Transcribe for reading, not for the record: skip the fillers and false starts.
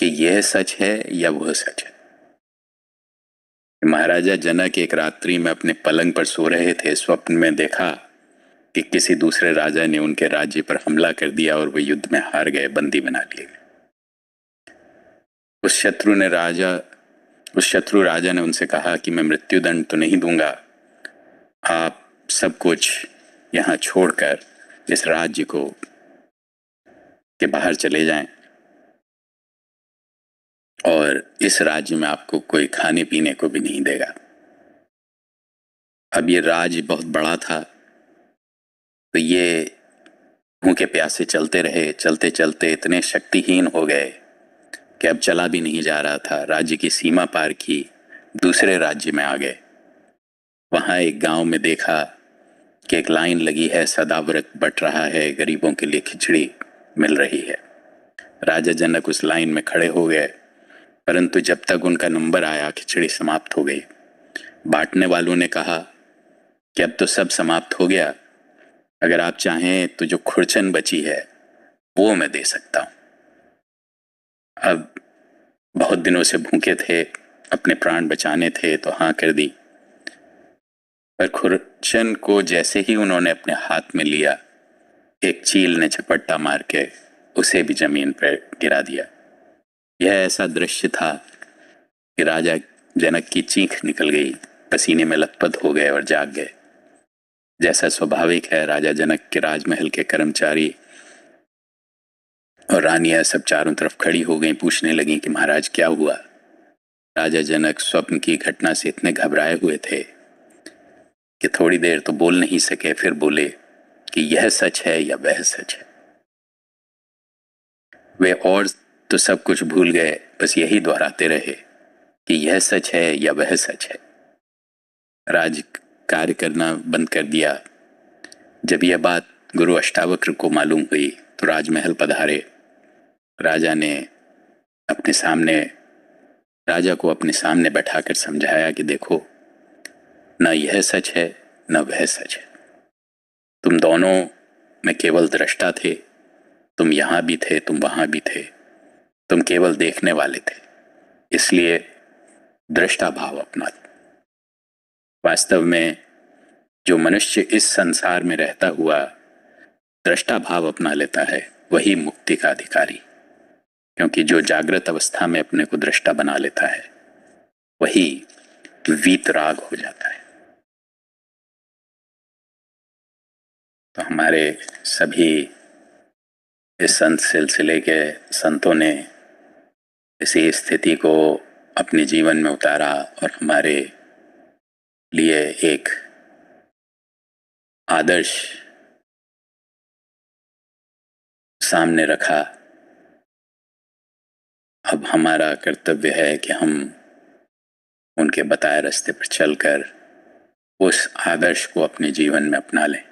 कि यह सच है या वह सच है। महाराजा जनक एक रात्रि में अपने पलंग पर सो रहे थे। स्वप्न में देखा कि किसी दूसरे राजा ने उनके राज्य पर हमला कर दिया और वे युद्ध में हार गए, बंदी बना लिए गए। उस शत्रु राजा ने उनसे कहा कि मैं मृत्युदंड तो नहीं दूंगा, आप सब कुछ यहाँ छोड़कर इस राज्य को के बाहर चले जाएं और इस राज्य में आपको कोई खाने पीने को भी नहीं देगा। अब ये राज्य बहुत बड़ा था, तो ये भूखे प्यासे चलते रहे। चलते चलते इतने शक्तिहीन हो गए कि अब चला भी नहीं जा रहा था। राज्य की सीमा पार की, दूसरे राज्य में आ गए। वहां एक गांव में देखा कि एक लाइन लगी है, सदाव्रत बट रहा है, गरीबों के लिए खिचड़ी मिल रही है। राजा जनक उस लाइन में खड़े हो गए, परंतु जब तक उनका नंबर आया खिचड़ी समाप्त हो गई। बांटने वालों ने कहा कि अब तो सब समाप्त हो गया, अगर आप चाहें तो जो खुरचन बची है वो मैं दे सकता हूं। अब बहुत दिनों से भूखे थे, अपने प्राण बचाने थे तो हाँ कर दी। पर खुरचन को जैसे ही उन्होंने अपने हाथ में लिया, एक चील ने झपट्टा मार के उसे भी जमीन पर गिरा दिया। यह ऐसा दृश्य था कि राजा जनक की चीख निकल गई, पसीने में लथपथ हो गए और जाग गए। जैसा स्वाभाविक है, राजा जनक के राजमहल के कर्मचारी और रानियां सब चारों तरफ खड़ी हो गई, पूछने लगी कि महाराज क्या हुआ। राजा जनक स्वप्न की घटना से इतने घबराए हुए थे कि थोड़ी देर तो बोल नहीं सके, फिर बोले कि यह सच है या वह सच है। वे और तो सब कुछ भूल गए, बस यही दोहराते रहे कि यह सच है या वह सच है। राज कार्य करना बंद कर दिया। जब यह बात गुरु अष्टावक्र को मालूम हुई तो राजमहल पधारे। राजा को अपने सामने बैठाकर समझाया कि देखो, न यह सच है न वह सच है। तुम दोनों में केवल दृष्टा थे, तुम यहां भी थे, तुम वहां भी थे, तुम केवल देखने वाले थे, इसलिए दृष्टा भाव अपना। वास्तव में जो मनुष्य इस संसार में रहता हुआ दृष्टा भाव अपना लेता है वही मुक्ति का अधिकारी, क्योंकि जो जागृत अवस्था में अपने को दृष्टा बना लेता है वही वीतराग हो जाता है। तो हमारे सभी इस संत सिलसिले के संतों ने इसी स्थिति को अपने जीवन में उतारा और हमारे लिए एक आदर्श सामने रखा। अब हमारा कर्तव्य है कि हम उनके बताए रास्ते पर चलकर उस आदर्श को अपने जीवन में अपना लें।